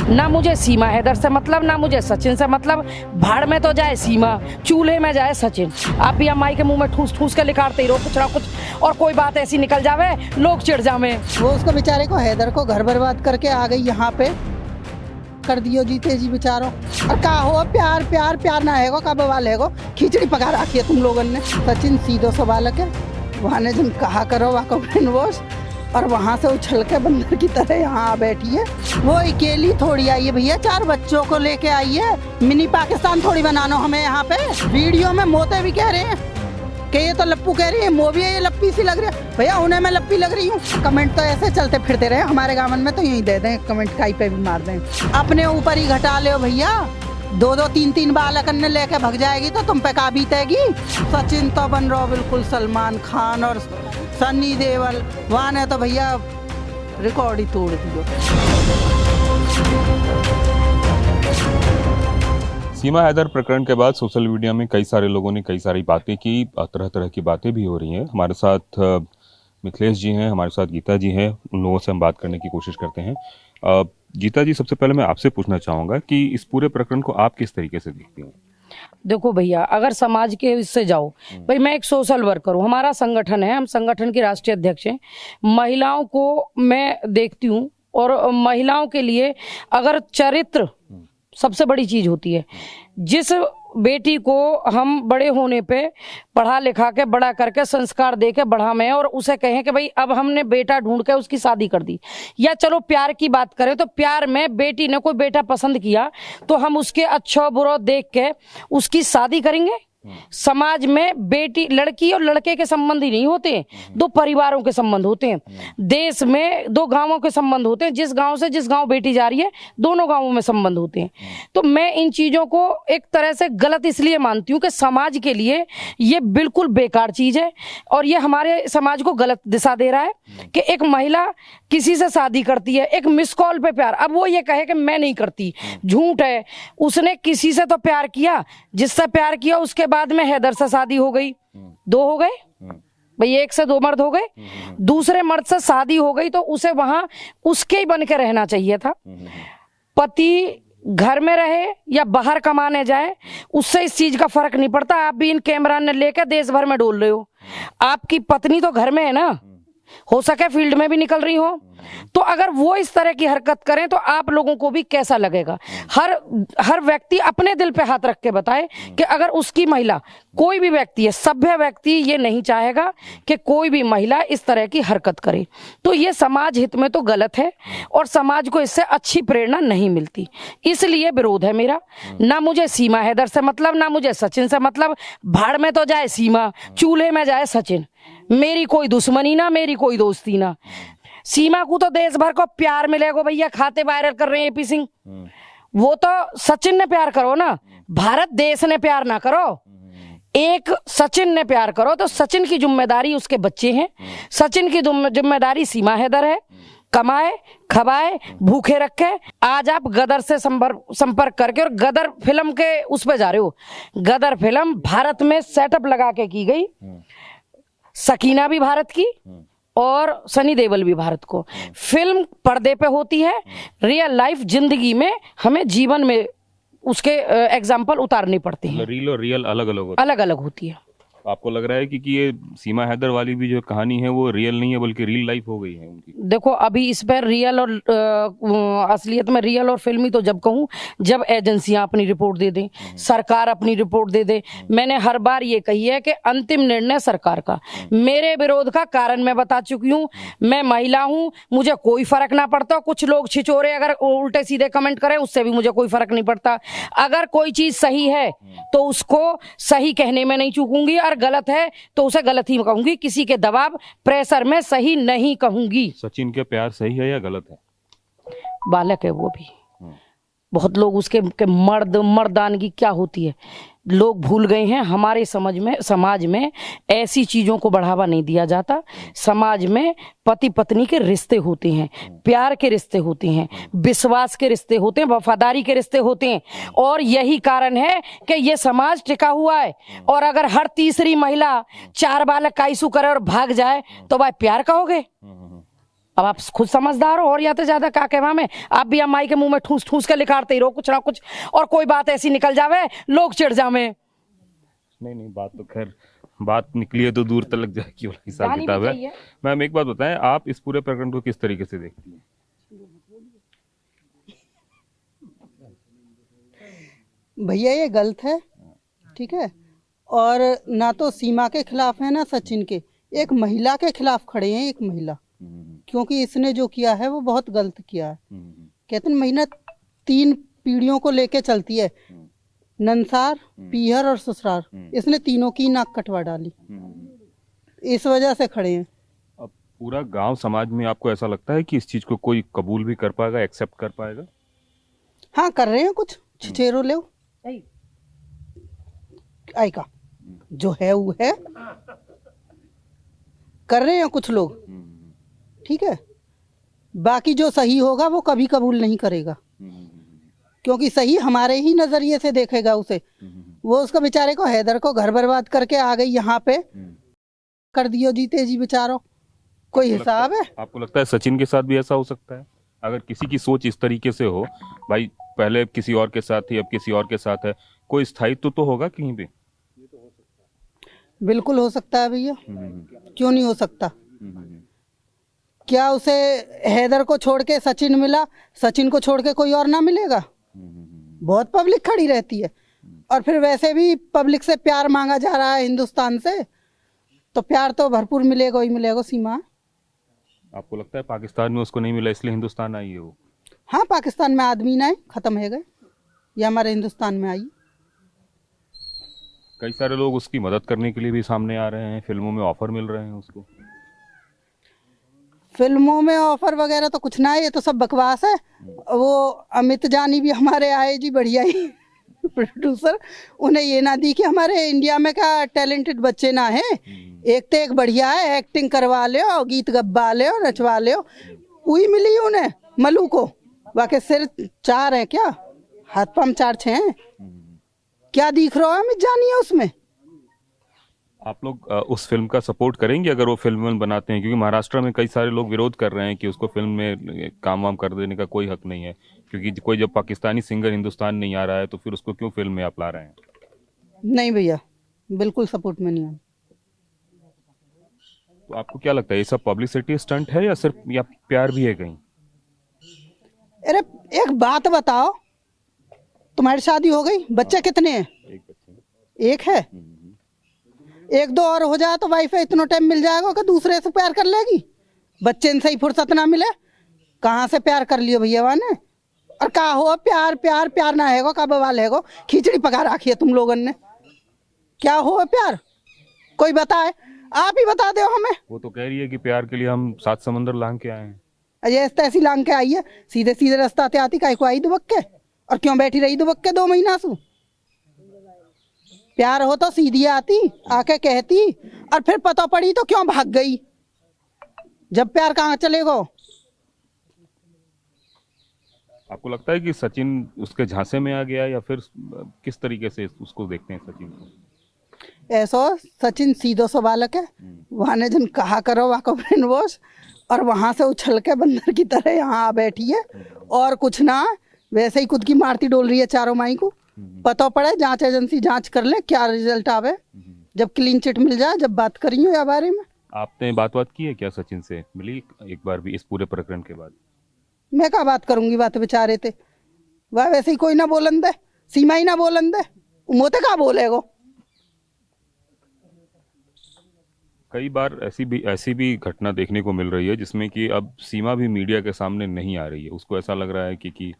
ना मुझे सीमा हैदर से मतलब, ना मुझे सचिन से मतलब। भाड़ में तो जाए सीमा, चूल्हे में जाए सचिन। आप भी माई के मुंह में ठूस ठूस के लिखाते ही रहो कुछ ना कुछ, और कोई बात ऐसी निकल जावे लोग चिढ़ जावे। वो उसको बेचारे को हैदर को घर बर्बाद करके आ गई यहाँ पे, कर दियो जीते जी बेचारों। और का हो प्यार प्यार प्यार ना है कब वाल है खिचड़ी पका रखी है तुम लोगों ने। सचिन सीधो सा बालक है, वहाँ ने जिन कहा करो वहाँ को ब्रेन वॉश, और वहाँ से उछल के बंदर की तरह यहाँ बैठी है। वो अकेली थोड़ी आई है भैया, 4 बच्चों को लेके आई है। मिनी पाकिस्तान थोड़ी बनाना हमें यहाँ पे। वीडियो में मोते भी कह रहे हैं कि ये तो लप्पू कह रही है, मोबी है ये लप्पी सी लग रही है। भैया उन्हें मैं लप्पी लग रही हूँ। कमेंट तो ऐसे चलते फिरते रहे हमारे गाँव में, तो यही दे दें कमेंट, काई पे भी मार दें। अपने ऊपर ही घटा ले भैया, 2-2 3-3 बालक ने लेके भग जाएगी तो तुम पे का बीतेगी। सचिन तो बन रहा बिल्कुल सलमान खान और सन्नी देओल, वहाँ ने तो भैया रिकॉर्ड ही तोड़ दिया। सीमा हैदर प्रकरण के बाद सोशल मीडिया में कई सारे लोगों ने कई सारी बातें की, तरह तरह की बातें भी हो रही हैं। हमारे साथ मिथिलेश जी हैं, हमारे साथ गीता जी हैं, उन लोगों से हम बात करने की कोशिश करते हैं। गीता जी, सबसे पहले मैं आपसे पूछना चाहूँगा कि इस पूरे प्रकरण को आप किस तरीके से देखती हैं? देखो भैया, अगर समाज के इससे जाओ, भाई मैं एक सोशल वर्कर हूँ, हमारा संगठन है, हम संगठन की राष्ट्रीय अध्यक्ष हैं। महिलाओं को मैं देखती हूँ, और महिलाओं के लिए अगर चरित्र सबसे बड़ी चीज होती है। जिस बेटी को हम बड़े होने पे पढ़ा लिखा के बड़ा करके संस्कार दे के बढ़ावें, और उसे कहें कि भाई अब हमने बेटा ढूंढ के उसकी शादी कर दी, या चलो प्यार की बात करें तो प्यार में बेटी ने कोई बेटा पसंद किया तो हम उसके अच्छा बुरा देख के उसकी शादी करेंगे। समाज में बेटी लड़की और लड़के के संबंध ही नहीं होते, 2 परिवारों के संबंध होते हैं। देश में 2 गांवों के संबंध होते हैं, जिस गांव से जिस गांव बेटी जा रही है दोनों गांवों में संबंध होते हैं। तो मैं इन चीजों को एक तरह से गलत इसलिए मानती हूँ कि समाज के लिए ये बिल्कुल बेकार चीज है, और ये हमारे समाज को गलत दिशा दे रहा है कि एक महिला किसी से शादी करती है, एक मिस कॉल पे प्यार। अब वो ये कहे कि मैं नहीं करती, झूठ है। उसने किसी से तो प्यार किया, जिससे प्यार किया उसके बाद में हैदर से शादी हो गई, 2 हो गए भाई, 1 से 2 मर्द हो गए। दूसरे मर्द से शादी हो गई तो उसे वहां उसके ही बन के रहना चाहिए था। पति घर में रहे या बाहर कमाने जाए, उससे इस चीज का फर्क नहीं पड़ता। आप भी इन कैमरा ने लेकर देश भर में डोल रहे हो, आपकी पत्नी तो घर में है ना, हो सके फील्ड में भी निकल रही हो। तो अगर वो इस तरह की हरकत करें तो आप लोगों को भी कैसा लगेगा। हर व्यक्ति अपने दिल पे हाथ रख के बताए कि अगर उसकी महिला, कोई भी व्यक्ति है, सभ्य व्यक्ति ये नहीं चाहेगा कि कोई भी महिला इस तरह की हरकत करे। तो ये समाज हित में तो गलत है, और समाज को इससे अच्छी प्रेरणा नहीं मिलती, इसलिए विरोध है मेरा। ना मुझे सीमा हैदर से मतलब, ना मुझे सचिन से मतलब। भाड़ में तो जाए सीमा, चूल्हे में जाए सचिन। मेरी कोई दुश्मनी ना, मेरी कोई दोस्ती ना। सीमा को तो देश भर को प्यार मिलेगा भैया, खाते वायरल कर रहे हैं एपी सिंह। वो तो सचिन ने प्यार करो ना, भारत देश ने प्यार ना करो, एक सचिन ने प्यार करो। तो सचिन की जिम्मेदारी उसके बच्चे हैं, सचिन की जिम्मेदारी सीमा हैदर है। कमाए खवाए भूखे रखे। आज आप गदर से संपर्क करके, और गदर फिल्म के उस पे जा रहे हो। गदर फिल्म भारत में सेटअप लगा के की गई, सकीना भी भारत की और सनी देओल भी भारत को। फिल्म पर्दे पे होती है, रियल लाइफ जिंदगी में हमें जीवन में उसके एग्जाम्पल उतारने पड़ते हैं। रील और रियल अलग अलग होती है। आपको लग रहा है कि ये सीमा हैदर वाली भी जो कहानी है वो रियल नहीं है बल्कि रियल लाइफ हो गई है उनकी? देखो, अभी इस पर रियल और असलियत में रियल और फिल्मी तो जब कहूँ जब एजेंसियां अपनी रिपोर्ट दे दें, सरकार अपनी रिपोर्ट दे दे। मैंने हर बार ये कही है कि अंतिम निर्णय सरकार का। मेरे विरोध का कारण मैं बता चुकी हूँ। मैं महिला हूँ, मुझे कोई फर्क ना पड़ता। कुछ लोग छिचोरे अगर उल्टे सीधे कमेंट करें उससे भी मुझे कोई फर्क नहीं पड़ता। अगर कोई चीज सही है तो उसको सही कहने में नहीं चूकूंगी, और गलत है तो उसे गलत ही कहूंगी। किसी के दबाव प्रेशर में सही नहीं कहूंगी। सचिन के प्यार सही है या गलत है? बालक है वो भी। बहुत लोग उसके मर्दानगी क्या होती है लोग भूल गए हैं। हमारे समाज में ऐसी चीजों को बढ़ावा नहीं दिया जाता। समाज में पति पत्नी के रिश्ते होते हैं, प्यार के रिश्ते होते हैं, विश्वास के रिश्ते होते हैं, वफादारी के रिश्ते होते हैं, और यही कारण है कि ये समाज टिका हुआ है। और अगर हर तीसरी महिला 4 बालक कायसू करे और भाग जाए तो भाई प्यार कहोगे? अब आप खुद समझदार हो और या तो ज्यादा क्या कहवा में आप भी माई के मुंह में ठूस ठूस के लिखाड़ते ही रहो कुछ ना कुछ, और कोई बात ऐसी निकल जावे लोग चिढ़ जावे। नहीं, बात तो खैर बात निकली है तो दूर तक लग जाएगी वाला हिसाब जानी भी किताब है। चाहिए। मैम एक बात बताएं, आप इस पूरे प्रकरण को किस तरीके से देखती हैं? भैया ये गलत है, ठीक है। और ना तो सीमा के खिलाफ है ना सचिन के, एक महिला के खिलाफ खड़े हैं, एक महिला, क्योंकि इसने जो किया है वो बहुत गलत किया है। कहते हैं महिला 3 पीढ़ियों को लेके चलती है, नंसार, पीहर और ससुराल, इसने तीनों की नाक कटवा डाली, इस वजह से खड़े हैं। अब पूरा गांव समाज में आपको ऐसा लगता है कि इस चीज को कोई कबूल भी कर पाएगा, एक्सेप्ट कर पाएगा? हाँ कर रहे हैं, कुछ छिछेरो ले आई का जो है वो है, कर रहे हैं कुछ लोग, ठीक है। बाकी जो सही होगा वो कभी कबूल नहीं करेगा, क्योंकि सही हमारे ही नजरिए से देखेगा उसे। वो उसको बेचारे को हैदर को घर बर्बाद करके आ गई यहाँ पे, कर दियो जीते जी बेचारो, कोई हिसाब है? आपको लगता है सचिन के साथ भी ऐसा हो सकता है? अगर किसी की सोच इस तरीके से हो, भाई पहले किसी और के साथ थी अब किसी और के साथ है, कोई स्थायित्व तो होगा कहीं भी? बिल्कुल हो सकता है भैया, क्यों नहीं हो सकता। क्या उसे हैदर को छोड़ के सचिन मिला, सचिन को छोड़ के कोई और ना मिलेगा? बहुत पब्लिक खड़ी रहती है, और फिर वैसे भी पब्लिक से प्यार मांगा जा रहा है हिंदुस्तान से, तो प्यार तो भरपूर मिलेगा ही मिलेगा। सीमा, आपको लगता है पाकिस्तान में उसको नहीं मिला इसलिए हिंदुस्तान आई है वो? हाँ, पाकिस्तान में आदमी ना खत्म है गए, ये हमारे हिंदुस्तान में आई। कई सारे लोग उसकी मदद करने के लिए भी सामने आ रहे हैं, फिल्मों में ऑफर मिल रहे हैं उसको। फिल्मों में ऑफर वगैरह तो कुछ ना है, ये तो सब बकवास है। वो अमित जानी भी हमारे आए जी, बढ़िया ही प्रोड्यूसर, उन्हें ये ना दी कि हमारे इंडिया में क्या टैलेंटेड बच्चे ना हैं, एक तो एक बढ़िया है, एक्टिंग करवा ले, गीत गब्बा ले, नचवा ले, वही मिली उन्हें मलू को। वाकई सिर 4 है क्या, हाथ पांव 4-6 हैं, क्या दिख रहा है अमित जानी है उसमें? आप लोग उस फिल्म का सपोर्ट करेंगे अगर वो फिल्म बनाते हैं? क्योंकि महाराष्ट्र में कई सारे लोग विरोध कर रहे हैं कि उसको फिल्म में काम वाम कर देने का कोई हक नहीं है, क्योंकि कोई जब पाकिस्तानी सिंगर हिंदुस्तान नहीं आ रहा है तो फिर उसको क्यों फिल्म में आप ला रहे हैं? नहीं भैया, बिल्कुल सपोर्ट में नहीं है। तो आपको क्या लगता है ये सब पब्लिसिटी स्टंट है या सिर्फ या प्यार भी है कहीं? अरे एक बात बताओ, तुम्हारी शादी हो गई, बच्चे कितने हैं? एक बच्चे, एक है। 1-2 और हो जाए तो वाइफ इतना टाइम मिल जाएगा कि दूसरे से प्यार कर लेगी? बच्चे इनसे ही फुर्सत ना मिले, कहाँ से प्यार कर लियो भैया वाने? और कहा हो प्यार प्यार प्यार ना हैगो, का बवाल हैगो, खिचड़ी पका रखी है तुम लोगों ने। क्या हो प्यार, कोई बताए, आप ही बता दो हमें। वो तो कह रही है कि प्यार के लिए हम 7 समंदर लांग के आए हैं। अजय ऐसी लांग के आई है, सीधे सीधे रास्ता आते आती काहे को आई दुबक के, और क्यों बैठी रही दुबक के 2 महीना सु? प्यार हो तो सीधी आती, आके कहती, और फिर पता पड़ी तो क्यों भाग गई? जब प्यार कहाँ चलेगा? आपको लगता है कि सचिन उसके झांसे में आ गया या फिर किस तरीके से उसको देखते हैं सचिन को? ऐसा सचिन सीधो सो बालक है, वहाँ ने जन कहा करो वाको ब्रेन वॉश, और वहां से उछल के बंदर की तरह यहाँ आ बैठी है, और कुछ ना वैसे ही खुद की मारती डोल रही है चारों माई को। पता पड़े, जांच एजेंसी जांच कर ले, क्या रिजल्ट आवे, जब क्लीन चिट मिल जाए, जब बात करियो या बारे में। आपने बात की है क्या सचिन से? मिली एक बार भी इस पूरे प्रकरण के बाद? मैं क्या बात करूंगी, बात बेचारे थे वह, वैसे ही कोई ना बोलन दे, सीमा ही ना बोलन दे, मोते का बोलेगो। कई बार ऐसी भी घटना देखने को मिल रही है जिसमें कि अब सीमा भी मीडिया के सामने नहीं आ रही है। उसको ऐसा लग रहा है कि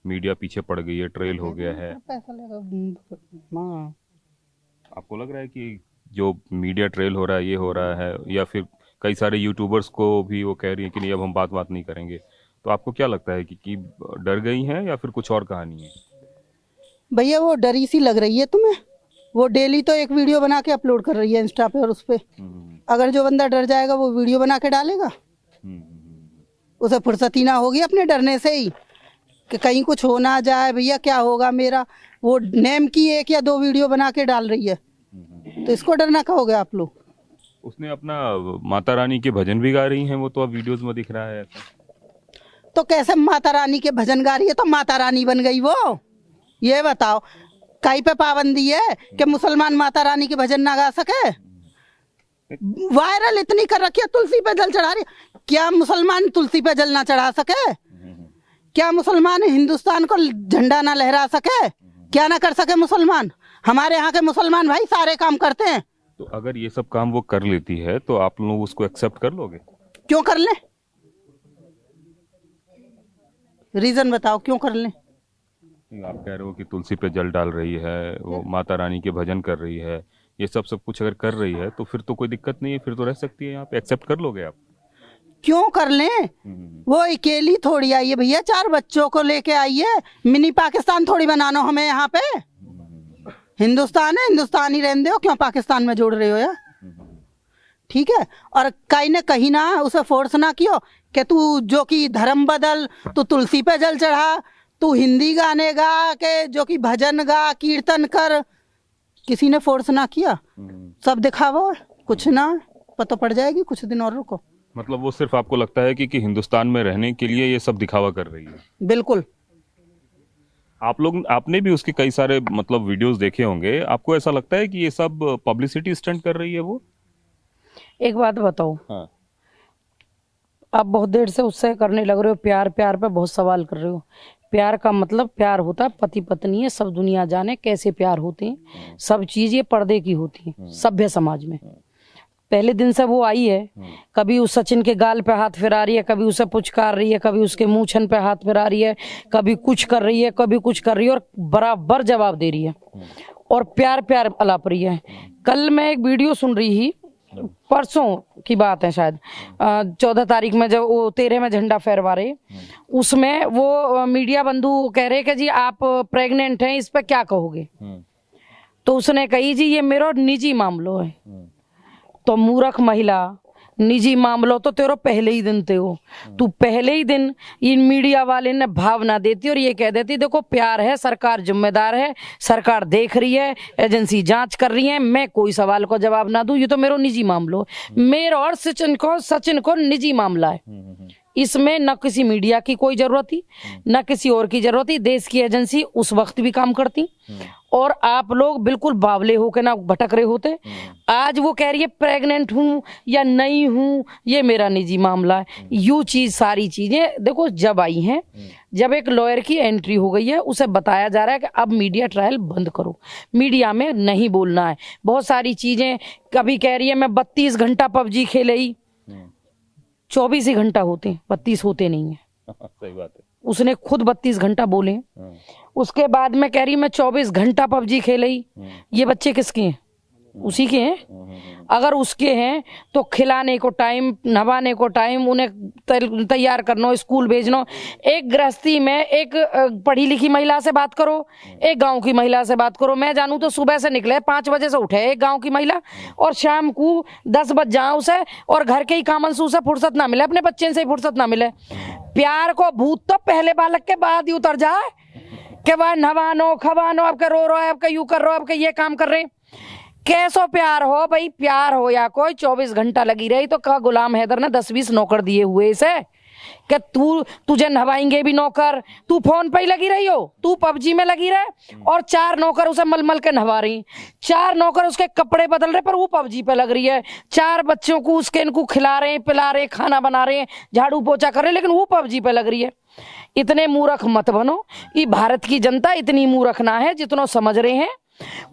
मीडिया पीछे पड़ गई है, ट्रेल हो गया है। आपको लग रहा है कि जो मीडिया ट्रेल हो रहा है ये हो रहा है, या फिर कई सारे यूट्यूबर्स को भी वो कह रही है कि नहीं अब हम बात नहीं करेंगे? तो आपको क्या लगता है कि डर गई हैं या फिर कुछ और कहानी है? भैया वो डरी सी लग रही है तुम्हें, वो डेली तो एक वीडियो बना के अपलोड कर रही है इंस्टा पे, और उस पे अगर जो बंदा डर जाएगा वो वीडियो बना के डालेगा? उसे फुर्सत ही ना होगी अपने डरने से ही कि कहीं कुछ हो ना जाए, भैया क्या होगा मेरा। वो नेम की 1 या 2 वीडियो बना के डाल रही है, तो इसको डरना कहोगे आप लोग? उसने अपना माता रानी के भजन भी गा रही हैं, वो तो अब वीडियोस में दिख रहा है ऐसा। तो कैसे माता रानी के भजन गा रही है, तो माता रानी बन गई वो? ये बताओ, कहीं पे पाबंदी है कि मुसलमान माता रानी के भजन ना गा सके? वायरल इतनी कर रखी है, तुलसी पे जल चढ़ा रही। क्या मुसलमान तुलसी पे जल ना चढ़ा सके? क्या मुसलमान हिंदुस्तान को झंडा ना लहरा सके? क्या ना कर सके मुसलमान? हमारे यहाँ के मुसलमान भाई सारे काम करते हैं। तो अगर ये सब काम वो कर लेती है तो आप लोग उसको एक्सेप्ट कर लोगे? क्यों कर लें? रीजन बताओ, क्यों कर लें? आप कह रहे हो कि तुलसी पे जल डाल रही है, वो माता रानी के भजन कर रही है, ये सब कुछ अगर कर रही है तो फिर तो कोई दिक्कत नहीं है, फिर तो रह सकती है यहाँ पे। एक्सेप्ट कर लोगे आप? क्यों कर लें? वो अकेली थोड़ी आई है भैया, 4 बच्चों को लेके आई है। मिनी पाकिस्तान थोड़ी बनाना हमें यहाँ पे। हिंदुस्तान है, हिंदुस्तान ही रहने दो, क्यों पाकिस्तान में जोड़ रहे हो यार? ठीक है। और कहीं न कहीं ना उसे फोर्स ना कियो कि तू जो कि धर्म बदल, तू तुलसी पे जल चढ़ा, तू हिंदी गाने गा, के जो कि भजन गा, कीर्तन कर। किसी ने फोर्स ना किया, सब दिखावा, कुछ ना पता पड़ जाएगी, कुछ दिन और रुको। मतलब वो सिर्फ आपको लगता है कि हिंदुस्तान में रहने के लिए ये सब दिखावा कर रही है? बिल्कुल। आपने भी उसके कई सारे मतलब वीडियोस देखे होंगे, आपको ऐसा लगता है कि ये सब पब्लिसिटी स्टंट कर रही है वो? एक बात बताओ, हाँ। आप बहुत देर से उससे करने लग रहे हो, प्यार प्यार पे बहुत सवाल कर रहे हो। प्यार का मतलब प्यार होता है पति पत्नी है, सब दुनिया जाने कैसे प्यार होते हैं। सब चीज ये पर्दे की होती है सभ्य समाज में। पहले दिन से वो आई है, कभी उस सचिन के गाल पे हाथ फिरा रही है, कभी उसे पुचकार रही है, कभी उसके मूंछन पे हाथ फिरा रही है, कभी कुछ कर रही है, कभी कुछ कर रही है, और बराबर जवाब दे रही है और प्यार प्यार अलाप रही है। कल मैं एक वीडियो सुन रही थी, परसों की बात है शायद, 14 तारीख में जब वो 13 में झंडा फहरवा रहे, उसमें वो मीडिया बंधु कह रहे कि जी आप प्रेग्नेंट हैं, इस पर क्या कहोगे? तो उसने कही जी ये मेरा निजी मामलो है। तो मूर्ख महिला, निजी मामलों तो तेरो पहले ही दिन थे हो, तू पहले ही दिन इन मीडिया वाले ने भावना देती और ये कह देती देखो प्यार है, सरकार जिम्मेदार है, सरकार देख रही है, एजेंसी जांच कर रही है, मैं कोई सवाल को जवाब ना दूं, ये तो मेरा निजी मामलो, मेरा और सचिन को निजी मामला है। इसमें न किसी मीडिया की कोई जरूरत थी, न किसी और की जरूरत थी। देश की एजेंसी उस वक्त भी काम करती और आप लोग बिल्कुल बावले होकर ना भटक रहे होते। आज वो कह रही है प्रेग्नेंट हूं या नहीं हूं, ये मेरा निजी मामला है। यू चीज सारी चीजें देखो जब आई हैं, जब एक लॉयर की एंट्री हो गई है, उसे बताया जा रहा है कि अब मीडिया ट्रायल बंद करो, मीडिया में नहीं बोलना है। बहुत सारी चीजें, कभी कह रही है मैं 32 घंटा पबजी खेली, 24 ही घंटा होते हैं, 32 होते नहीं है। सही बात है, उसने खुद 32 घंटा बोले। उसके बाद में कह रही मैं 24 घंटा पबजी खेली। ये बच्चे किसके हैं? उसी के हैं। अगर उसके हैं तो खिलाने को टाइम, नहवाने को टाइम, उन्हें तैयार करना, स्कूल भेजना। एक गृहस्थी में एक पढ़ी लिखी महिला से बात करो, एक गांव की महिला से बात करो। मैं जानूं तो सुबह से निकले 5 बजे से उठे एक गांव की महिला और शाम को 10 बज जाओ उसे, और घर के ही कामन से फुर्सत ना मिले, अपने बच्चे से फुर्सत ना मिले। प्यार को भूत तो पहले बालक के बाद ही उतर जाए कि वह नहवानो खवानो, आपका रो रहा है, आपका यू कर रहे हो, आपका ये काम कर रहे हैं। कैसो प्यार हो भाई, प्यार हो या कोई 24 घंटा लगी रही तो का गुलाम हैदर ने 10-20 नौकर दिए हुए इसे कि तुझे नहवाएंगे भी नौकर, तू फोन पे ही लगी रही हो, तू पबजी में लगी रहे, और 4 नौकर उसे मलमल के नहवा रही, 4 नौकर उसके कपड़े बदल रहे पर वो पबजी पे लग रही है, 4 बच्चों को उसके इनको खिला रहे, पिला रहे, खाना बना रहे, झाड़ू पोछा कर रहे, लेकिन वो पबजी पे लग रही है। इतने मूर्ख मत बनो। ये भारत की जनता इतनी मूर्ख ना है जितना समझ रहे हैं।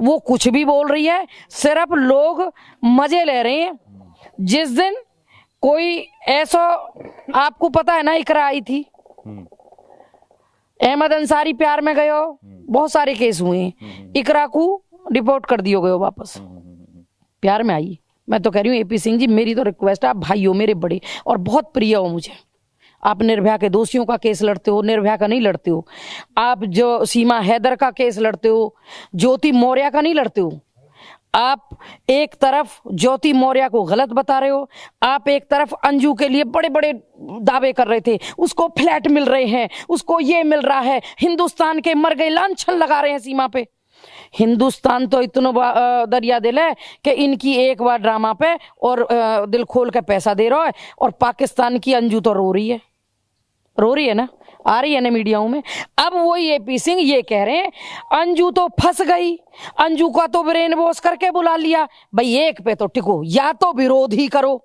वो कुछ भी बोल रही है, सिर्फ लोग मजे ले रहे हैं। जिस दिन कोई ऐसा, आपको पता है ना, इकरा आई थी, अहमद अंसारी प्यार में गयो, बहुत सारे केस हुए हैं, इकरा को डिपोर्ट कर दियो गयो वापस, प्यार में आई। मैं तो कह रही हूँ एपी सिंह जी, मेरी तो रिक्वेस्ट है, आप भाई हो मेरे बड़े और बहुत प्रिय हो मुझे। आप निर्भया के दोषियों का केस लड़ते हो, निर्भया का नहीं लड़ते हो। आप जो सीमा हैदर का केस लड़ते हो, ज्योति मौर्य का नहीं लड़ते हो। आप एक तरफ ज्योति मौर्य को गलत बता रहे हो, आप एक तरफ अंजू के लिए बड़े बड़े दावे कर रहे थे, उसको फ्लैट मिल रहे हैं, उसको ये मिल रहा है, हिंदुस्तान के मर गए लांछन लगा रहे हैं सीमा पे। हिंदुस्तान तो इतना दरिया दिल है कि इनकी एक बार ड्रामा पे और दिल खोल के पैसा दे रहा है, और पाकिस्तान की अंजू तो रो रही है ना, आ रही है ना मीडियाओं में। अब वो एपी सिंह ये कह रहे हैं अंजू तो फंस गई, अंजू का तो ब्रेन वॉश करके बुला लिया। भाई एक पे तो टिको, या तो विरोध ही करो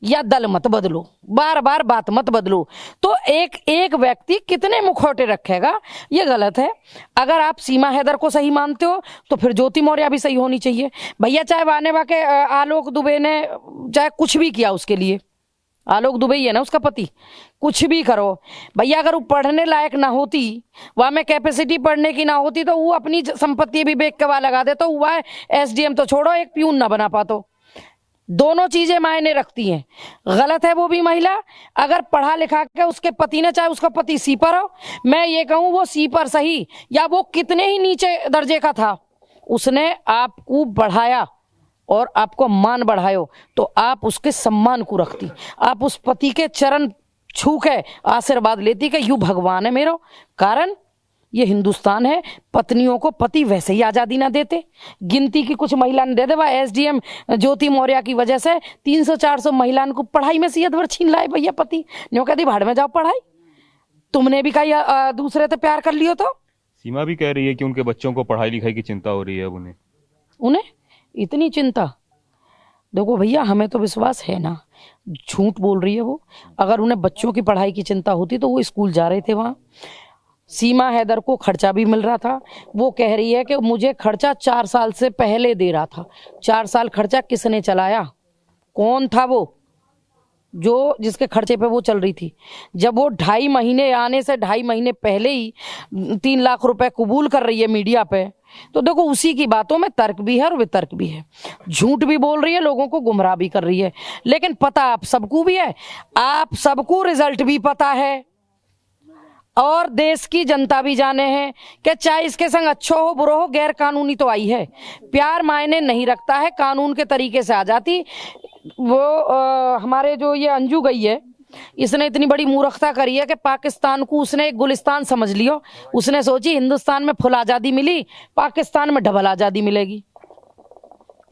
या दल मत बदलो, बार बार बात मत बदलो। तो एक व्यक्ति कितने मुखौटे रखेगा, ये गलत है। अगर आप सीमा हैदर को सही मानते हो तो फिर ज्योति मौर्य भी सही होनी चाहिए। भैया चाहे वानेवा के आलोक दुबे ने चाहे कुछ भी किया उसके लिए, आलोक दुबे ही है ना उसका पति, कुछ भी करो भैया, अगर वो पढ़ने लायक ना होती, वहां में कैपेसिटी पढ़ने की ना होती, तो वो अपनी संपत्ति भी बेच के वहां लगा दे, तो हुआ है एसडीएम तो छोड़ो, एक प्यून ना बना पातो। दोनों चीजें मायने रखती हैं। गलत है वो भी महिला अगर पढ़ा लिखा के उसके पति ने, चाहे उसका पति सीपर हो, मैं ये कहूं वो सीपर सही या वो कितने ही नीचे दर्जे का था, उसने आपको बढ़ाया और आपको मान बढ़ायो, तो आप उसके सम्मान को रखती, आप उस पति के चरण छू के आशीर्वाद लेती कि यू भगवान है मेरो। कारण ये हिंदुस्तान है, पत्नियों को पति वैसे ही आजादी ना देते। गिनती की कुछ महिला ने दे दे, एसडीएम ज्योति मौर्य की वजह से 300-400 महिलाओं को पढ़ाई में से अधवर छीन लाए भैया पति। न्यों कहती भाड़ में जाओ पढ़ाई, तुमने भी कहा दूसरे से प्यार कर लियो। तो सीमा भी कह रही है कि उनके बच्चों को पढ़ाई लिखाई की चिंता हो रही है। अब उन्हें इतनी चिंता, देखो भैया हमें तो विश्वास है ना, झूठ बोल रही है वो। अगर उन्हें बच्चों की पढ़ाई की चिंता होती तो वो स्कूल जा रहे थे। वहां सीमा हैदर को खर्चा भी मिल रहा था। वो कह रही है कि मुझे खर्चा 4 साल से पहले दे रहा था। 4 साल खर्चा किसने चलाया? कौन था वो जो जिसके खर्चे पे वो चल रही थी? जब वो 2.5 महीने आने से 2.5 महीने पहले ही 3 लाख रुपए कबूल कर रही है मीडिया पे, तो देखो उसी की बातों में तर्क भी है और वितर्क भी है। झूठ भी बोल रही है, लोगों को गुमराह भी कर रही है। लेकिन पता आप सबको भी है, आप सबको रिजल्ट भी पता है और देश की जनता भी जाने हैं कि चाहे इसके संग अच्छो हो बुरो हो, गैर कानूनी तो आई है। प्यार मायने नहीं रखता है, कानून के तरीके से आ जाती। वो हमारे जो ये अंजू गई है, इसने इतनी बड़ी मूर्खता करी है कि पाकिस्तान को उसने एक गुलिस्तान समझ लियो। उसने सोची हिंदुस्तान में फुल आजादी मिली, पाकिस्तान में डबल आजादी मिलेगी,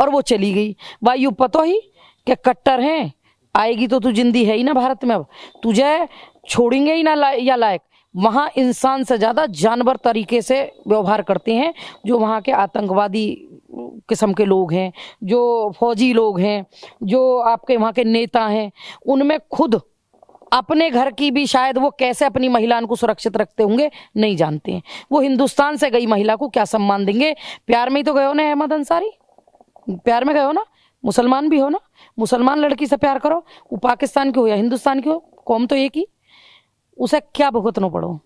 और वो चली गई। वायु पतो ही कि कट्टर हैं, आएगी तो तू जिंदी है ही ना भारत में, अब तुझे छोड़ेंगे ही ना या लायक। वहां इंसान से ज्यादा जानवर तरीके से व्यवहार करते हैं जो वहां के आतंकवादी किस्म के लोग हैं, जो फौजी लोग हैं, जो आपके वहां के नेता हैं। उनमें खुद अपने घर की भी शायद वो कैसे अपनी महिलाओं को सुरक्षित रखते होंगे नहीं जानते हैं। वो हिंदुस्तान से गई महिला को क्या सम्मान देंगे? प्यार में ही तो गए हो ना अहमद अंसारी, प्यार में गए हो ना, मुसलमान भी हो ना, मुसलमान लड़की से प्यार करो, वो पाकिस्तान की हो या हिंदुस्तान की हो, कौम तो एक ही। उसे क्या भुगतना पड़ो?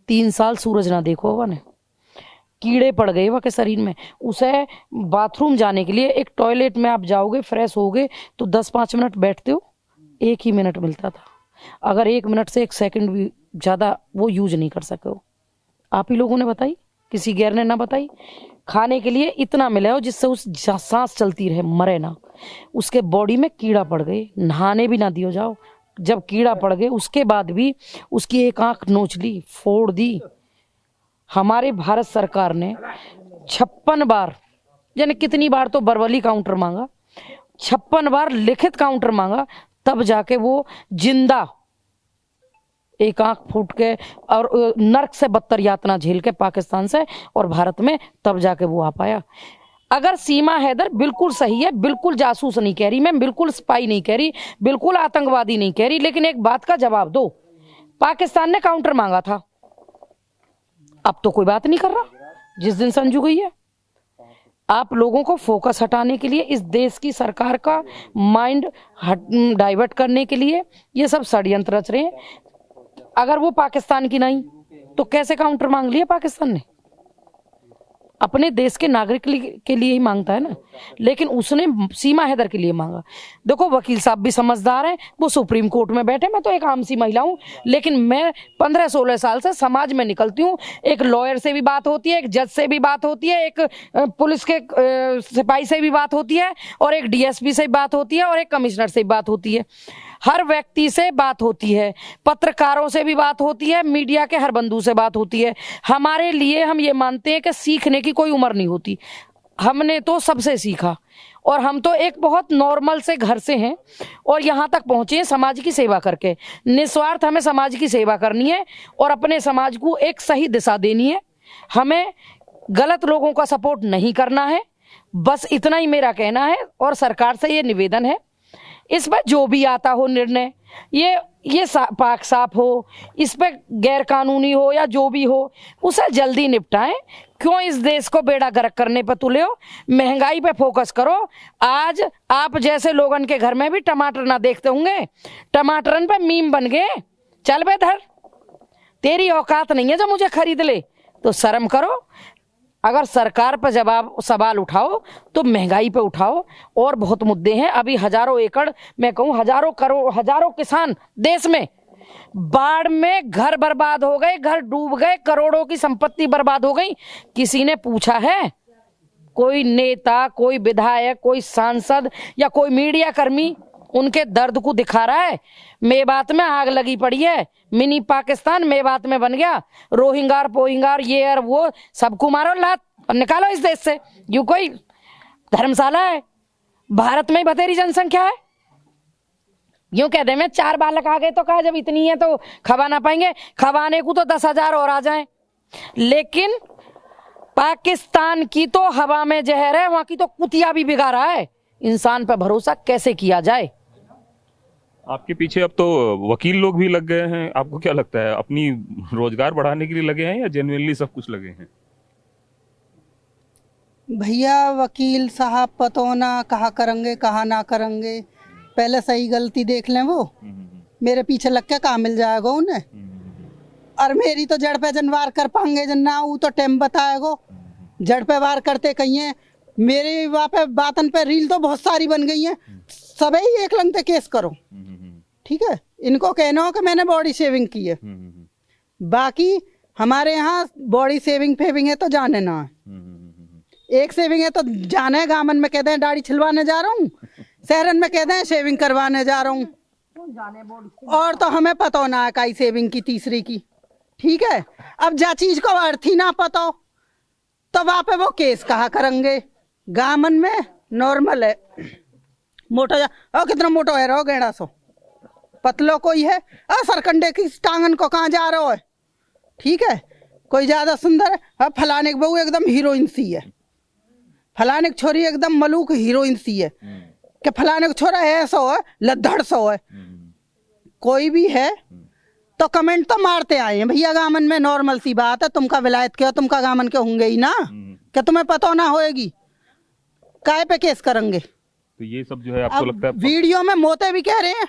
3 साल सूरज ना देखो वह ने, कीड़े पड़ गए वह के शरीर में। उसे बाथरूम जाने के लिए एक टॉयलेट में आप जाओगे, फ्रेश होगे तो 10-5 मिनट बैठते हो, 1 ही मिनट मिलता था। अगर 1 मिनट से 1 सेकंड भी ज्यादा वो यूज नहीं कर सके हो। आप ही लोगों ने बताई, किसी गैर ने ना बताई। खाने के लिए इतना मिला हो जिससे उस सांस चलती रहे, मरे ना। उसके बॉडी में कीड़ा पड़ गए, नहाने भी ना दियो जाओ। जब कीड़ा पड़ गए उसके बाद भी उसकी एक आंख नोच ली, फोड़ दी। हमारे भारत सरकार ने 56 बार, यानी कितनी बार तो बरवली काउंटर मांगा, 56 बार लिखित काउंटर मांगा, तब जाके वो जिंदा एक आंख फूट के और नर्क से बदतर यातना झेल के पाकिस्तान से और भारत में तब जाके वो आ पाया। अगर सीमा हैदर बिल्कुल सही है, बिल्कुल जासूस नहीं कह रही मैं, बिल्कुल स्पाई नहीं कह रही, बिल्कुल आतंकवादी नहीं कह रही, लेकिन एक बात का जवाब दो, पाकिस्तान ने काउंटर मांगा था, अब तो कोई बात नहीं कर रहा जिस दिन संजू गई है। आप लोगों को फोकस हटाने के लिए, इस देश की सरकार का माइंड डाइवर्ट करने के लिए ये सब षड्यंत्र रच रहे हैं। अगर वो पाकिस्तान की नहीं तो कैसे काउंटर मांग लिया पाकिस्तान ने? अपने देश के नागरिक के लिए ही मांगता है ना, लेकिन उसने सीमा हैदर के लिए मांगा। देखो वकील साहब भी समझदार हैं, वो सुप्रीम कोर्ट में बैठे, मैं तो एक आम सी महिला हूं, लेकिन मैं 15-16 साल से समाज में निकलती हूँ। एक लॉयर से भी बात होती है, एक जज से भी बात होती है, एक पुलिस के सिपाही से भी बात होती है, और एक डीएसपी से भी बात होती है, और एक कमिश्नर से भी बात होती है। हर व्यक्ति से बात होती है, पत्रकारों से भी बात होती है, मीडिया के हर बंधु से बात होती है। हमारे लिए हम ये मानते हैं कि सीखने की कोई उम्र नहीं होती। हमने तो सबसे सीखा और हम तो एक बहुत नॉर्मल से घर से हैं और यहाँ तक पहुँचे हैं समाज की सेवा करके। निस्वार्थ हमें समाज की सेवा करनी है और अपने समाज को एक सही दिशा देनी है। हमें गलत लोगों का सपोर्ट नहीं करना है, बस इतना ही मेरा कहना है। और सरकार से ये निवेदन है, इस पर जो भी आता हो निर्णय, ये पाक साफ हो, इस पे गैर कानूनी हो या जो भी हो, उसे जल्दी निपटाएं। क्यों इस देश को बेड़ा गर्क करने पर तुले हो? महंगाई पे फोकस करो। आज आप जैसे लोगन के घर में भी टमाटर ना देखते होंगे, टमाटरन पे मीम बन गए। चल बे धर, तेरी औकात नहीं है जो मुझे खरीद ले, तो शर्म करो। अगर सरकार पर सवाल उठाओ तो महंगाई पे उठाओ। और बहुत मुद्दे हैं। अभी हजारों एकड़, मैं कहूँ हजारों करोड़, हजारों किसान देश में बाढ़ में घर बर्बाद हो गए, घर डूब गए, करोड़ों की संपत्ति बर्बाद हो गई। किसी ने पूछा है? कोई नेता, कोई विधायक, कोई सांसद या कोई मीडिया कर्मी उनके दर्द को दिखा रहा है? मेवात में आग लगी पड़ी है, मिनी पाकिस्तान मेवात में बन गया। रोहिंगार पोहिंगार ये और वो सबको मारो लात और निकालो इस देश से। यू कोई धर्मशाला है? भारत में बतेरी जनसंख्या है। यूं कह दे में 4 बालक आ गए तो कहा जब इतनी है तो खवा ना पाएंगे। खवाने को तो 10,000 और आ जाएं। लेकिन पाकिस्तान की तो हवा में जहर है, वहां की तो कुतिया भी बिगा रहा है। इंसान पर भरोसा कैसे किया जाए? आपके पीछे अब तो वकील लोग भी लग गए हैं। आपको क्या लगता है, अपनी रोजगार बढ़ाने के लिए लगे हैं या जेन्युइनली सब कुछ लगे हैं? भैया वकील साहब पतो ना कहा करेंगे कहा ना करेंगे। पहले सही गलती देख लें। वो मेरे पीछे लग के कहाँ मिल जाएगा उन्हें। और मेरी तो जड़ पे जनवार कर पाएंगे जन्ना, वो तो टाइम बताएगा। जड़ पे वार करते कहीं मेरे वहाँ पे बातन पे रील तो बहुत सारी बन गई हैं। सबे ही एक लंग पे केस करो, ठीक है। इनको कहना हो कि मैंने बॉडी शेविंग की है। बाकी हमारे यहाँ बॉडी शेविंग फेविंग है तो जाने ना है। एक शेविंग है तो जाने, गामन में कहते हैं दाढ़ी छिलवाने जा रहा हूँ, शहरन में कहते हैं शेविंग करवाने जा रहा हूँ। और तो हमें पता ना है काई शेविंग की, तीसरी की, ठीक है। अब जा चीज को अर्थ ही ना पता हो तो वहां पे वो केस कहा करेंगे। गामन में नॉर्मल है, मोटा जा कितना मोटा है रहो गेड़ा सो, पतलो कोई है सरकंडे की टांगन को कहाँ जा रहा है, ठीक है। कोई ज्यादा सुंदर है, अब फलाने की बहू एकदम हीरोइन सी है, फलाने की छोरी एकदम मलूक हीरोइन सी है, कि फलाने का छोरा है सो है लद्दड़ सो है। कोई भी है तो कमेंट तो मारते आए हैं भैया। गामन में नॉर्मल सी बात है, तुमका विलायत के हो, तुमका गामन के होंगे ही ना, क्या तुम्हें पता ना होएगी, काय पे केस करेंगे। तो ये सब जो है आपको लगता है वीडियो में मोते भी कह रहे हैं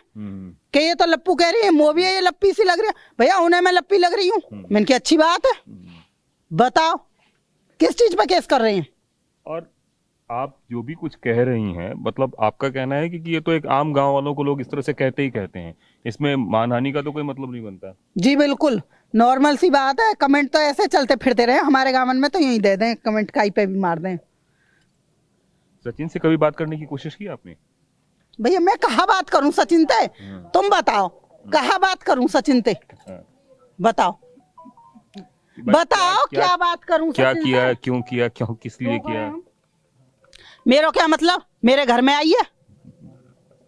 कि ये तो लप्पू कह रही है, मोबी है, ये लप्पी सी लग रही है। भैया उन्हें मैं लप्पी लग रही हूँ, मैंने की अच्छी बात है, बताओ किस चीज पे केस कर रहे हैं। और आप जो भी कुछ कह रही हैं, मतलब आपका कहना है कि ये तो एक आम गांव वालों को लोग इस तरह से कहते ही कहते हैं, इसमें मानहानि का तो कोई मतलब नहीं बनता। जी बिल्कुल नॉर्मल सी बात है। कमेंट तो ऐसे चलते फिरते रहे हमारे गांव में, तो यूं ही दे दें कमेंट, काई पे भी मार दें। सचिन से कभी बात करने की कोशिश की आपने? भैया मैं कहाँ बात करूं सचिन ते, तुम बताओ कहाँ बात करूं सचिन ते, बताओ बताओ क्या बात करूं, क्या किया, क्यों किया, क्यों किस लिए किया? मेरा क्या मतलब, मेरे घर में आई है,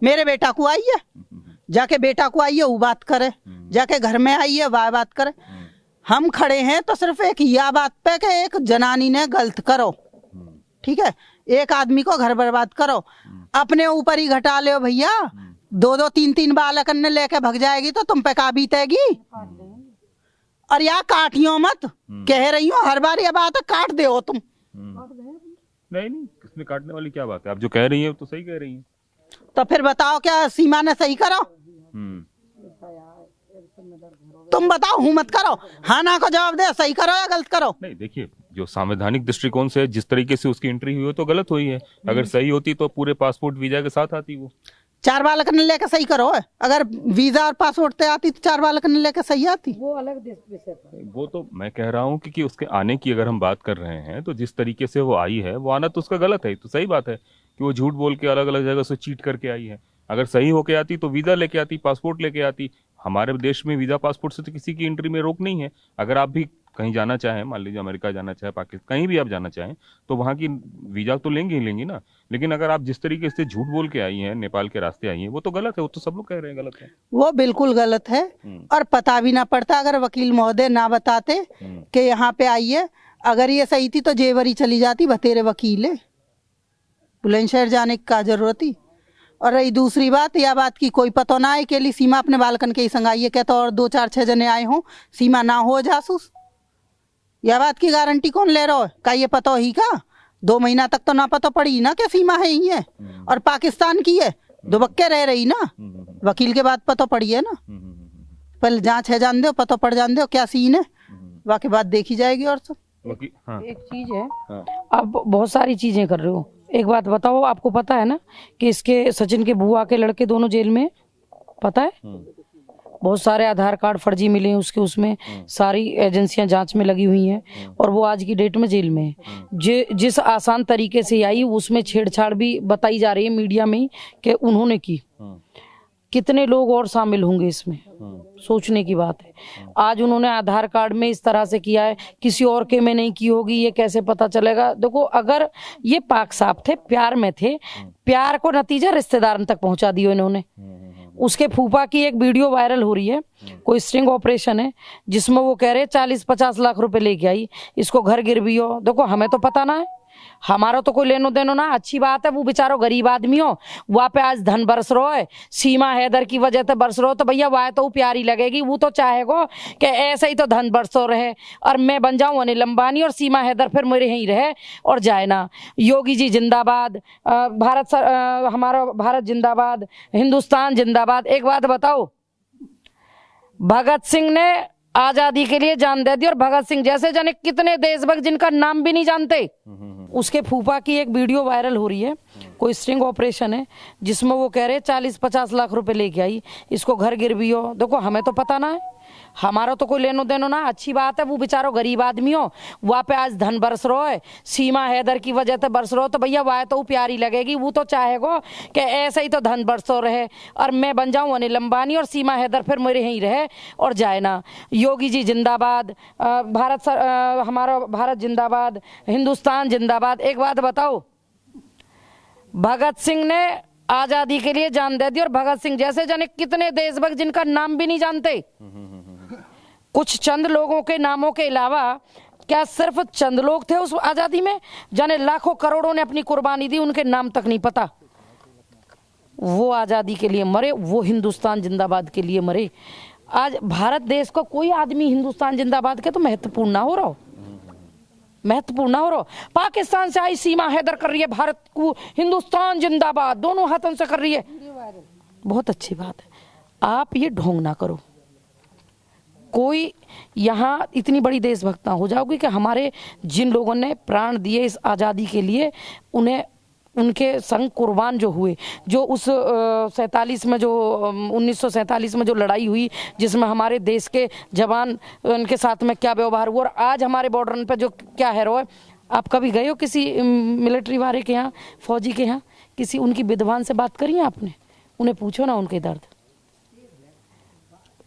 मेरे बेटा को आई है, जाके बेटा को आई है वो बात करे, जाके घर में आई है वह बात करे। हम खड़े हैं तो सिर्फ एक यह बात पे कि एक जनानी ने गलत करो, ठीक है, एक आदमी को घर बर्बाद करो, अपने ऊपर ही घटा ले भैया। 2-2 3-3 बालक ने लेके भग जाएगी तो तुम पे का बीतेगी। और या काटियो मत, कह रही हूँ हर बार ये बात है, काट दे हो तुम। नहीं इसमें काटने वाली क्या बात है, आप जो कह रही हैं तो सही कह रही हैं। तो फिर बताओ क्या सीमा ने सही करो, तुम बताओ, हूं मत करो, हाँ ना को जवाब दे, सही करो या गलत करो। नहीं देखिए, जो संवैधानिक दृष्टिकोण से जिस तरीके से उसकी एंट्री हुई है तो गलत हुई है। अगर सही होती तो पूरे पासपोर्ट वीजा के साथ आती वो। 4 बालक ने लेके सही करो, अगर वीजा और पासपोर्ट से आती तो 4 बालक ने लेके सही आती। वो अलग विषय पर, वो तो मैं कह रहा हूँ कि उसके आने की अगर हम बात कर रहे हैं तो जिस तरीके से वो आई है वो आना तो उसका गलत है। तो सही बात है कि वो झूठ बोल के अलग अलग जगह से चीट करके आई है। अगर सही होके आती तो वीज़ा लेके आती, पासपोर्ट लेके आती। हमारे देश में वीज़ा पासपोर्ट से तो किसी की एंट्री में रोक नहीं है। अगर आप भी कहीं जाना चाहें, मान लीजिए अमेरिका जाना चाहे, पाकिस्तान, कहीं भी आप जाना चाहें, तो वहाँ की वीज़ा तो लेंगे ही लेंगी ना। लेकिन अगर आप जिस तरीके से झूठ बोल के आई हैं, नेपाल के रास्ते आई हैं, वो तो गलत है। वो तो सब लोग कह रहे हैं गलत है। वो बिल्कुल गलत है और पता भी ना पड़ता अगर वकील महोदय ना बताते कि यहाँ पे आइए। अगर ये सही थी तो जेवरी चली जाती, बतेरे वकील है, बुलंदशहर जाने की का जरूरत थी। और रही दूसरी बात, यह बात की कोई पता ना है कि सीमा अपने बालकन के ही संग आई है, कहता और 2 4 6 जने आए हों, सीमा ना हो जासूस। यह बात की गारंटी कौन ले रहा है? का ये पता ही का 2 महीना तक तो ना पता पड़ी ना कि सीमा है ही है और पाकिस्तान की है, दुबक्के रह रही ना। वकील के बाद पता पड़ी है ना, पहले जांच है जान दो, पता पड़ जान दो क्या सीन है, बाकी बात देखी जाएगी। और सब हाँ। एक चीज है, आप बहुत सारी चीजें कर रहे हो। एक बात बताओ, आपको पता है ना कि इसके सचिन के बुआ के लड़के दोनों जेल में, पता है? बहुत सारे आधार कार्ड फर्जी मिले हैं उसके, उसमें सारी एजेंसियां जांच में लगी हुई हैं और वो आज की डेट में जेल में है। जिस आसान तरीके से आई उसमें छेड़छाड़ भी बताई जा रही है मीडिया में कि उन्होंने की। कितने लोग और शामिल होंगे इसमें, सोचने की बात है। आज उन्होंने आधार कार्ड में इस तरह से किया है, किसी और के में नहीं की होगी, ये कैसे पता चलेगा? देखो, अगर ये पाक साफ थे, प्यार में थे, प्यार को नतीजा रिश्तेदार तक पहुंचा दिया इन्होंने। उसके फूफा की एक वीडियो वायरल हो रही है, कोई स्ट्रिंग ऑपरेशन है जिसमें वो कह रहे 40-50 लाख रुपए लेके आई, इसको घर गिर भी हो। देखो, हमें तो पता ना है, हमारा तो कोई लेनो देनो ना। अच्छी बात है, वो बेचारो गरीब आदमी हो, वहाँ पे आज धन बरस रहा है, सीमा हैदर की वजह से बरस रहा हो, तो भैया वह तो प्यारी लगेगी। वो तो चाहेगो कि ऐसे ही तो धन बरसो रहे और मैं बन जाऊं अनिल अंबानी और सीमा हैदर फिर मेरे यहीं रहे और जाए ना। योगी जी जिंदाबाद, हमारा भारत जिंदाबाद, हिंदुस्तान जिंदाबाद। एक बात बताओ, भगत सिंह ने आजादी के लिए जान दे दी और भगत सिंह जैसे जाने कितने देशभक्त जिनका नाम भी नहीं जानते। उसके फूफा की एक वीडियो वायरल हो रही है, कोई स्ट्रिंग ऑपरेशन है जिसमें वो कह रहे 40-50 लाख रुपए लेके आई, इसको घर गिर भी हो। देखो, हमें तो पता ना है, हमारा तो कोई लेनो देनो ना। अच्छी बात है, वो बेचारो गरीब आदमी हो, वहाँ पे आज धन बरस रहा है, सीमा हैदर की वजह से बरस रहा हो, तो भैया वह तो प्यारी लगेगी। वो तो चाहेगो कि ऐसे ही तो धन बरसो रहे और मैं बन जाऊं अनिल अंबानी और सीमा हैदर फिर मेरे यहीं रहे और जाए ना। योगी जी जिंदाबाद, हमारा भारत जिंदाबाद, हिंदुस्तान जिंदाबाद। एक बात बताओ, भगत सिंह ने आजादी के लिए जान दे दी और भगत सिंह जैसे जाने कितने देशभक्त जिनका नाम भी नहीं जानते। कुछ चंद लोगों के नामों के अलावा क्या सिर्फ चंद लोग थे उस आजादी में? जाने लाखों करोड़ों ने अपनी कुर्बानी दी, उनके नाम तक नहीं पता। वो आजादी के लिए मरे, वो हिंदुस्तान जिंदाबाद के लिए मरे। आज भारत देश को कोई आदमी हिंदुस्तान जिंदाबाद के तो महत्वपूर्ण ना हो रहा हो, महत्वपूर्ण ना हो रहा हो। पाकिस्तान से आई सीमा हैदर कर रही है भारत को हिंदुस्तान जिंदाबाद, दोनों हाथों से कर रही है। बहुत अच्छी बात है, आप ये ढोंग ना करो। कोई यहाँ इतनी बड़ी देशभक्त ना हो जाओगी कि हमारे जिन लोगों ने प्राण दिए इस आज़ादी के लिए, उन्हें उनके संग कुर्बान जो हुए, जो उस 1947 में जो लड़ाई हुई, जिसमें हमारे देश के जवान उनके साथ में क्या व्यवहार हुआ, और आज हमारे बॉर्डर पे जो क्या है रो है। आप कभी गए हो किसी मिलिट्री वाले के यहाँ, फौजी के यहाँ, किसी उनकी विद्वान से बात करी आपने? उन्हें पूछो ना उनके दर्द।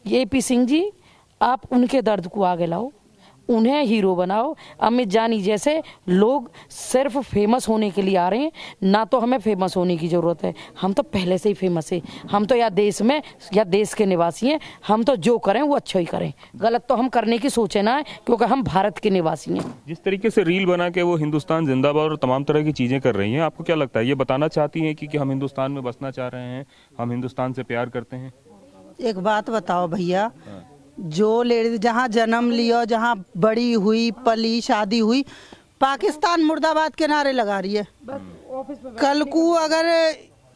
ये पी सिंह जी, आप उनके दर्द को आगे लाओ, उन्हें हीरो बनाओ। अमित जानी जैसे लोग सिर्फ फेमस होने के लिए आ रहे हैं, ना तो हमें फेमस होने की ज़रूरत है। हम तो पहले से ही फेमस है, हम तो या देश में या देश के निवासी हैं। हम तो जो करें वो अच्छा ही करें, गलत तो हम करने की सोचे ना है, क्योंकि हम भारत के निवासी हैं। जिस तरीके से रील बना के वो हिंदुस्तान जिंदाबाद और तमाम तरह की चीज़ें कर रही हैं, आपको क्या लगता है ये बताना चाहती हैं कि हम हिंदुस्तान में बसना चाह रहे हैं, हम हिंदुस्तान से प्यार करते हैं? एक बात बताओ भैया, जो लेडीज जहाँ जन्म लियो, जहाँ बड़ी हुई पली शादी हुई, पाकिस्तान मुर्दाबाद के नारे लगा रही है। कल को अगर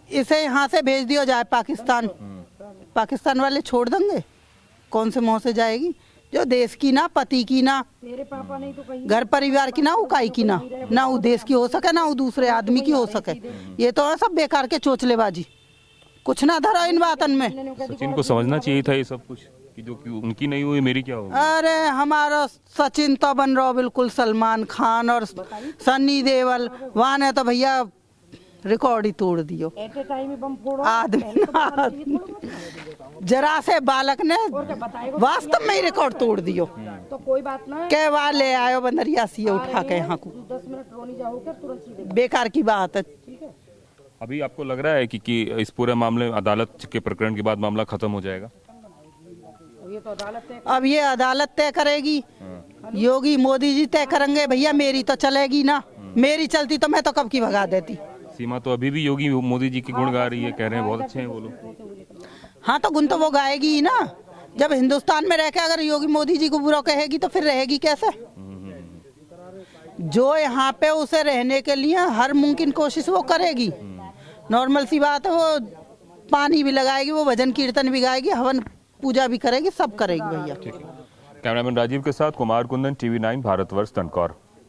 इसे यहाँ से भेज दिया जाए पाकिस्तान, पाकिस्तान वाले छोड़ देंगे? कौन से मुंह से जाएगी? जो देश की ना, पति की ना, तेरे पापा नहीं तो कहीं घर परिवार की ना, उकाई की ना वो देश की हो सके, ना वो दूसरे आदमी की हो सके। ये तो है सब बेकार के चोचलेबाजी, कुछ ना धरा इन बातन में। सचिन को समझना चाहिए था ये सब कुछ, कि जो कि उनकी नहीं हुई मेरी क्या होगी। अरे हमारा सचिन तो बन रहा बिल्कुल सलमान खान और सन्नी देओल, वहाँ ने तो भैया रिकॉर्ड ही तोड़ दियो। एट ए टाइम बम फोड़ो आदमी जरा से बालक ने वास्तव में ही रिकॉर्ड तोड़ दियो। तो कोई बात ना, कै बार ले आयो बंदरिया सी उठा के यहाँ को, 10 मिनट रोनी जाओगे तुरंत सीधे। बेकार की बात है। अभी आपको लग रहा है कि इस पूरे मामले अदालत के प्रकरण के बाद मामला खत्म हो जाएगा? ये तो अदालत है। अब ये अदालत तय करेगी, योगी मोदी जी तय करेंगे भैया, मेरी तो चलेगी ना। मेरी चलती तो मैं तो कब की भगा देती। सीमा तो अभी भी योगी मोदी जी की गुण गा रही है, कह रहे हैं बहुत अच्छे हैं वो लोग। हाँ तो गुण तो वो गाएगी ही ना। जब हिंदुस्तान में रह के अगर योगी मोदी जी को बुरा कहेगी तो फिर रहेगी कैसे? जो यहाँ पे उसे रहने के लिए हर मुमकिन कोशिश वो करेगी। नॉर्मल सी बात है, वो पानी भी लगाएगी, वो भजन कीर्तन भी गाएगी, हवन पूजा भी करेगी, सब करेगी भैया। कैमरामैन राजीव के साथ कुमार कुंदन, TV9 भारतवर्ष, तनकौर।